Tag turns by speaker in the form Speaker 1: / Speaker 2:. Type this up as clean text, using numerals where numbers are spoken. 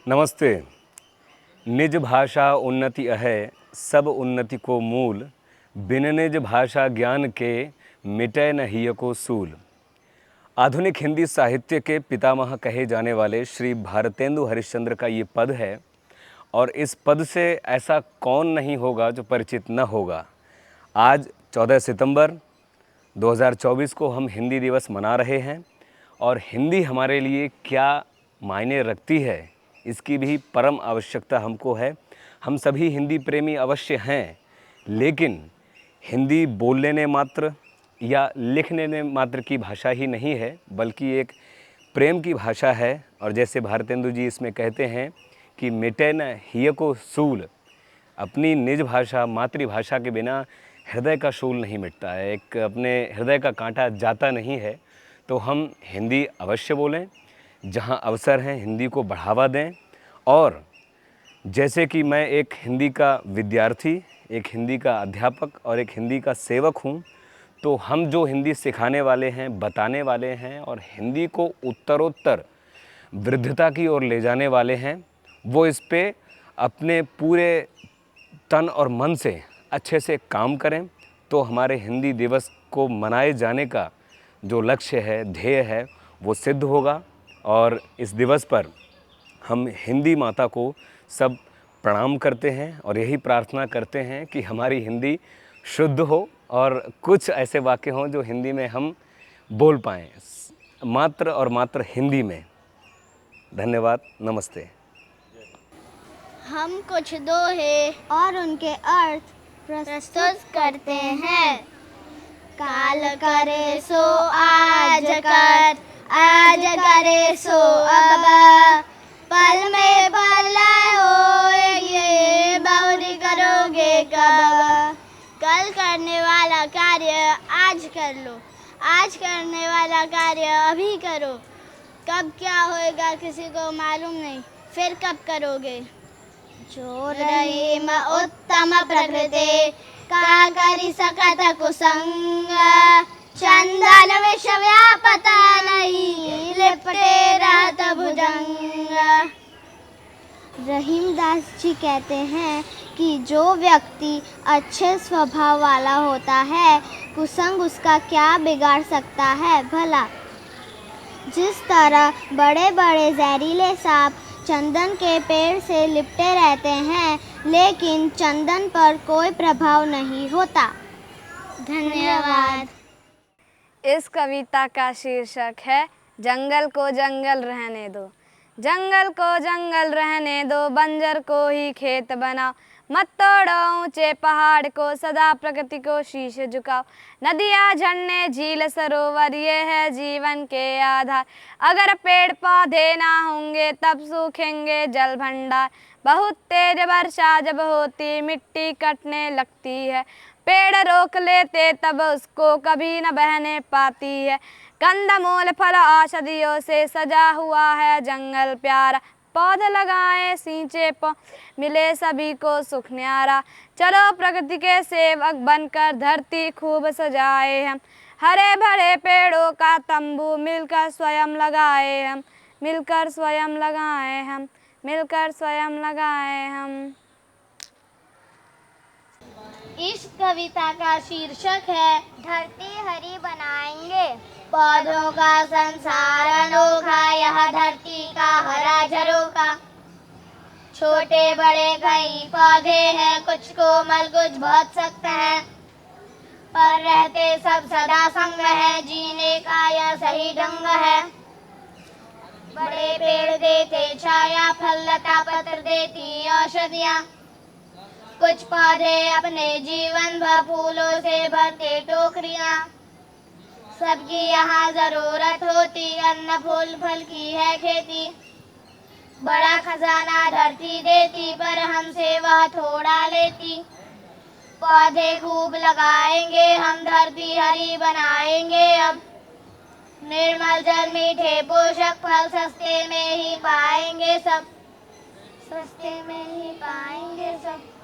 Speaker 1: नमस्ते। निज भाषा उन्नति अहै, सब उन्नति को मूल। बिन निज भाषा ज्ञान के, मिटै न हिय को सूल। आधुनिक हिंदी साहित्य के पितामह कहे जाने वाले श्री भारतेंदु हरिश्चंद्र का ये पद है और इस पद से ऐसा कौन नहीं होगा जो परिचित न होगा। आज 14 सितंबर 2024 को हम हिंदी दिवस मना रहे हैं और हिंदी हमारे लिए क्या मायने रखती है इसकी भी परम आवश्यकता हमको है। हम सभी हिंदी प्रेमी अवश्य हैं, लेकिन हिंदी बोल लेने मात्र या लिख लेने मात्र की भाषा ही नहीं है, बल्कि एक प्रेम की भाषा है। और जैसे भारतेंदु जी इसमें कहते हैं कि मिटे न हिय को सूल, अपनी निज भाषा मातृभाषा के बिना हृदय का शूल नहीं मिटता है, एक अपने हृदय का कांटा जाता नहीं है। तो हम हिंदी अवश्य बोलें, जहाँ अवसर हैं हिंदी को बढ़ावा दें। और जैसे कि मैं एक हिंदी का विद्यार्थी, एक हिंदी का अध्यापक और एक हिंदी का सेवक हूँ, तो हम जो हिंदी सिखाने वाले हैं, बताने वाले हैं और हिंदी को उत्तरोत्तर वृद्धता की ओर ले जाने वाले हैं, वो इस पे अपने पूरे तन और मन से अच्छे से काम करें। तो हमारे हिंदी दिवस को मनाए जाने का जो लक्ष्य है, ध्येय है, वो सिद्ध होगा। और इस दिवस पर हम हिंदी माता को सब प्रणाम करते हैं और यही प्रार्थना करते हैं कि हमारी हिंदी शुद्ध हो और कुछ ऐसे वाक्य हों जो हिंदी में हम बोल पाएँ, मात्र और मात्र हिंदी में। धन्यवाद, नमस्ते।
Speaker 2: हम कुछ दोहे और उनके अर्थ प्रस्तुत करते हैं। काल करे सो आज कर, आज करे सो अब, पल में पल होएगी, बहुरी करोगे कब। कल करने वाला कार्य आज कर लो, आज करने वाला कार्य अभी करो। कब क्या होएगा किसी को मालूम नहीं, फिर कब करोगे। जो रहीम उत्तम प्रकृति, का करी सकत कुसंग। चंदन विष व्यापत नहीं, लिपटे रहत भुजंग। रहीमदास जी कहते हैं कि जो व्यक्ति अच्छे स्वभाव वाला होता है, कुसंग उसका क्या बिगाड़ सकता है भला। जिस तरह बड़े बड़े जहरीले सांप चंदन के पेड़ से लिपटे रहते हैं, लेकिन चंदन पर कोई प्रभाव नहीं होता। धन्यवाद।
Speaker 3: इस कविता का शीर्षक है जंगल को जंगल रहने दो। जंगल को जंगल रहने दो, बंजर को ही खेत बनाओ। मत तोड़ो ऊंचे पहाड़ को, सदा प्रकृति को शीश झुकाओ। नदियाँ, झरने, झील, सरोवर, ये है जीवन के आधार। अगर पेड़ पौधे ना होंगे तब सूखेंगे जल भंडार। बहुत तेज वर्षा जब होती, मिट्टी कटने लगती है। पेड़ रोक लेते तब उसको कभी न बहने पाती है। कंदमूल फल औषधियों से सजा हुआ है जंगल प्यारा। पौधे लगाए सींचे मिले सभी को सुख न्यारा। चलो प्रकृति के सेवक बनकर धरती खूब सजाए हम। हरे भरे पेड़ों का तंबू मिलकर स्वयं लगाए हम, मिलकर स्वयं लगाए हम, मिलकर स्वयं लगाए हम।
Speaker 2: इस कविता का शीर्षक है धरती हरी बनाएंगे। पौधों का संसार अनोखा, यह धरती का हरा झरोखा। छोटे बड़े कई पौधे हैं, कुछ कोमल कुछ बहुत सख्त है, पर रहते सब सदा संग है, जीने का यह सही ढंग है। बड़े पेड़ देते छाया, फल लता पत्र देती औषधियाँ। कुछ पौधे अपने जीवन भर फूलों से भरते टोकरियाँ। सबकी यहाँ जरूरत होती, अन्न फूल फल की है खेती। बड़ा खजाना धरती देती, पर हमसे वह थोड़ा लेती। पौधे खूब लगाएंगे हम, धरती हरी बनाएंगे अब। निर्मल जल, मीठे पोषक फल, सस्ते में ही पाएंगे सब, सस्ते में ही पाएंगे सब।